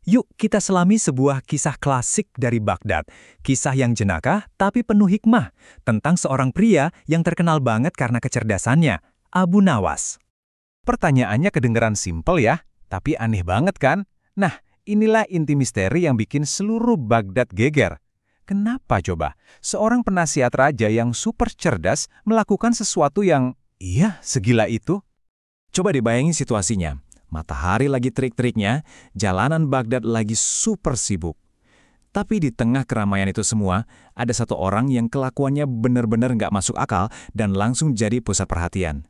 Yuk kita selami sebuah kisah klasik dari Baghdad. Kisah yang jenaka tapi penuh hikmah tentang seorang pria yang terkenal banget karena kecerdasannya, Abu Nawas. Pertanyaannya kedengeran simpel ya, tapi aneh banget kan? Nah, inilah inti misteri yang bikin seluruh Baghdad geger. Kenapa coba seorang penasihat raja yang super cerdas melakukan sesuatu yang, iya, segila itu? Coba dibayangin situasinya. Matahari lagi terik-teriknya, jalanan Baghdad lagi super sibuk. Tapi di tengah keramaian itu semua, ada satu orang yang kelakuannya benar-benar nggak masuk akal dan langsung jadi pusat perhatian.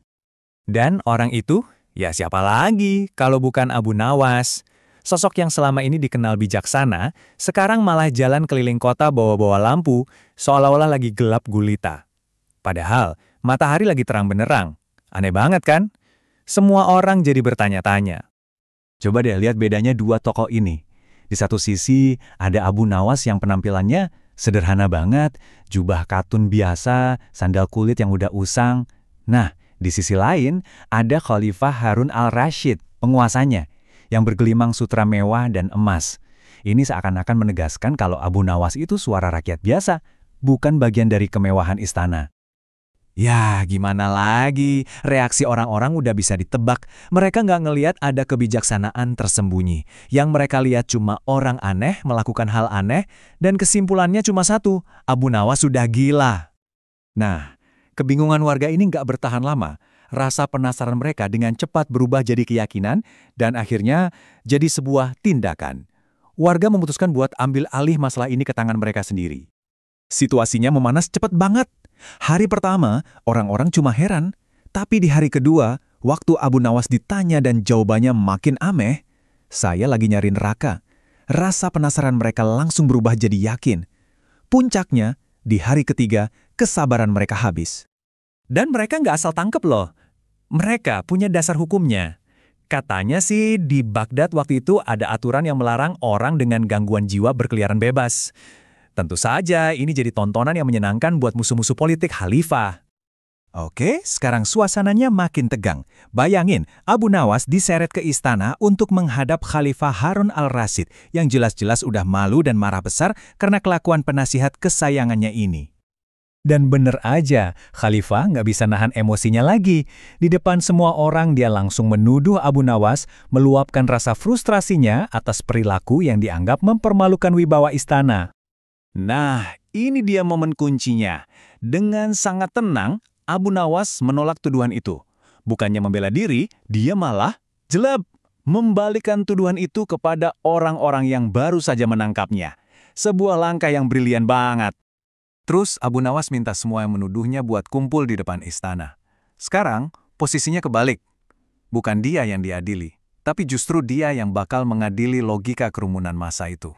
Dan orang itu, ya siapa lagi kalau bukan Abu Nawas. Sosok yang selama ini dikenal bijaksana, sekarang malah jalan keliling kota bawa-bawa lampu, seolah-olah lagi gelap gulita. Padahal, matahari lagi terang benderang. Aneh banget kan? Semua orang jadi bertanya-tanya. Coba deh lihat bedanya dua tokoh ini. Di satu sisi, ada Abu Nawas yang penampilannya sederhana banget, jubah katun biasa, sandal kulit yang udah usang. Nah, di sisi lain, ada Khalifah Harun al-Rashid, penguasanya, yang bergelimang sutra mewah dan emas. Ini seakan-akan menegaskan kalau Abu Nawas itu suara rakyat biasa, bukan bagian dari kemewahan istana. Ya, gimana lagi? Reaksi orang-orang udah bisa ditebak. Mereka nggak ngelihat ada kebijaksanaan tersembunyi. Yang mereka lihat cuma orang aneh melakukan hal aneh, dan kesimpulannya cuma satu, Abu Nawas sudah gila. Nah, kebingungan warga ini nggak bertahan lama. Rasa penasaran mereka dengan cepat berubah jadi keyakinan, dan akhirnya jadi sebuah tindakan. Warga memutuskan buat ambil alih masalah ini ke tangan mereka sendiri. Situasinya memanas cepat banget. Hari pertama, orang-orang cuma heran. Tapi di hari kedua, waktu Abu Nawas ditanya dan jawabannya makin aneh, saya lagi nyari neraka. Rasa penasaran mereka langsung berubah jadi yakin. Puncaknya, di hari ketiga, kesabaran mereka habis. Dan mereka nggak asal tangkep loh. Mereka punya dasar hukumnya. Katanya sih di Baghdad waktu itu ada aturan yang melarang orang dengan gangguan jiwa berkeliaran bebas. Tentu saja ini jadi tontonan yang menyenangkan buat musuh-musuh politik khalifah. Oke, sekarang suasananya makin tegang. Bayangin, Abu Nawas diseret ke istana untuk menghadap Khalifah Harun al-Rashid yang jelas-jelas udah malu dan marah besar karena kelakuan penasihat kesayangannya ini. Dan bener aja, Khalifah nggak bisa nahan emosinya lagi. Di depan semua orang dia langsung menuduh Abu Nawas meluapkan rasa frustrasinya atas perilaku yang dianggap mempermalukan wibawa istana. Nah, ini dia momen kuncinya. Dengan sangat tenang, Abu Nawas menolak tuduhan itu. Bukannya membela diri, dia malah jelek membalikkan tuduhan itu kepada orang-orang yang baru saja menangkapnya. Sebuah langkah yang brilian banget. Terus Abu Nawas minta semua yang menuduhnya buat kumpul di depan istana. Sekarang, posisinya kebalik. Bukan dia yang diadili, tapi justru dia yang bakal mengadili logika kerumunan massa itu.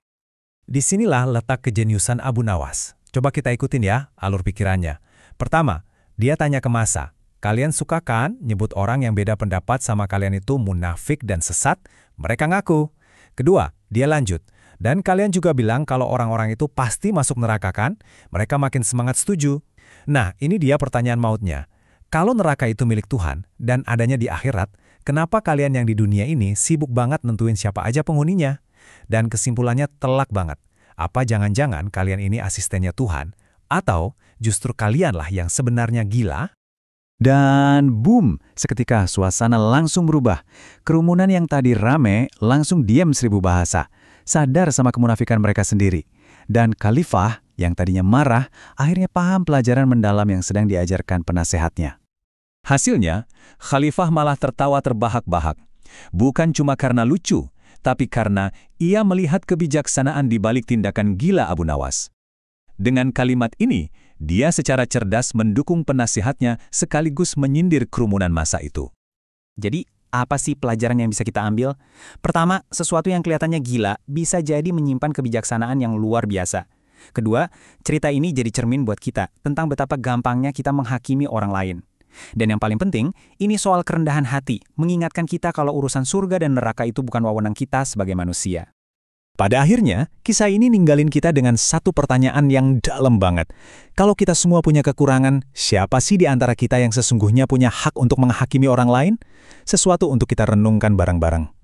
Disinilah letak kejeniusan Abu Nawas. Coba kita ikutin ya alur pikirannya. Pertama, dia tanya ke massa, kalian suka kan nyebut orang yang beda pendapat sama kalian itu munafik dan sesat? Mereka ngaku. Kedua, dia lanjut, dan kalian juga bilang kalau orang-orang itu pasti masuk neraka kan? Mereka makin semangat setuju. Nah, ini dia pertanyaan mautnya. Kalau neraka itu milik Tuhan dan adanya di akhirat, kenapa kalian yang di dunia ini sibuk banget nentuin siapa aja penghuninya? Dan kesimpulannya telak banget. Apa jangan-jangan kalian ini asistennya Tuhan? Atau justru kalianlah yang sebenarnya gila? Dan boom, seketika suasana langsung berubah. Kerumunan yang tadi rame langsung diam seribu bahasa. Sadar sama kemunafikan mereka sendiri. Dan Khalifah yang tadinya marah, akhirnya paham pelajaran mendalam yang sedang diajarkan penasehatnya. Hasilnya, Khalifah malah tertawa terbahak-bahak. Bukan cuma karena lucu, tapi karena ia melihat kebijaksanaan di balik tindakan gila Abu Nawas. Dengan kalimat ini, dia secara cerdas mendukung penasihatnya sekaligus menyindir kerumunan massa itu. Jadi, apa sih pelajaran yang bisa kita ambil? Pertama, sesuatu yang kelihatannya gila bisa jadi menyimpan kebijaksanaan yang luar biasa. Kedua, cerita ini jadi cermin buat kita tentang betapa gampangnya kita menghakimi orang lain. Dan yang paling penting, ini soal kerendahan hati, mengingatkan kita kalau urusan surga dan neraka itu bukan wewenang kita sebagai manusia. Pada akhirnya, kisah ini ninggalin kita dengan satu pertanyaan yang dalam banget. Kalau kita semua punya kekurangan, siapa sih di antara kita yang sesungguhnya punya hak untuk menghakimi orang lain? Sesuatu untuk kita renungkan bareng-bareng.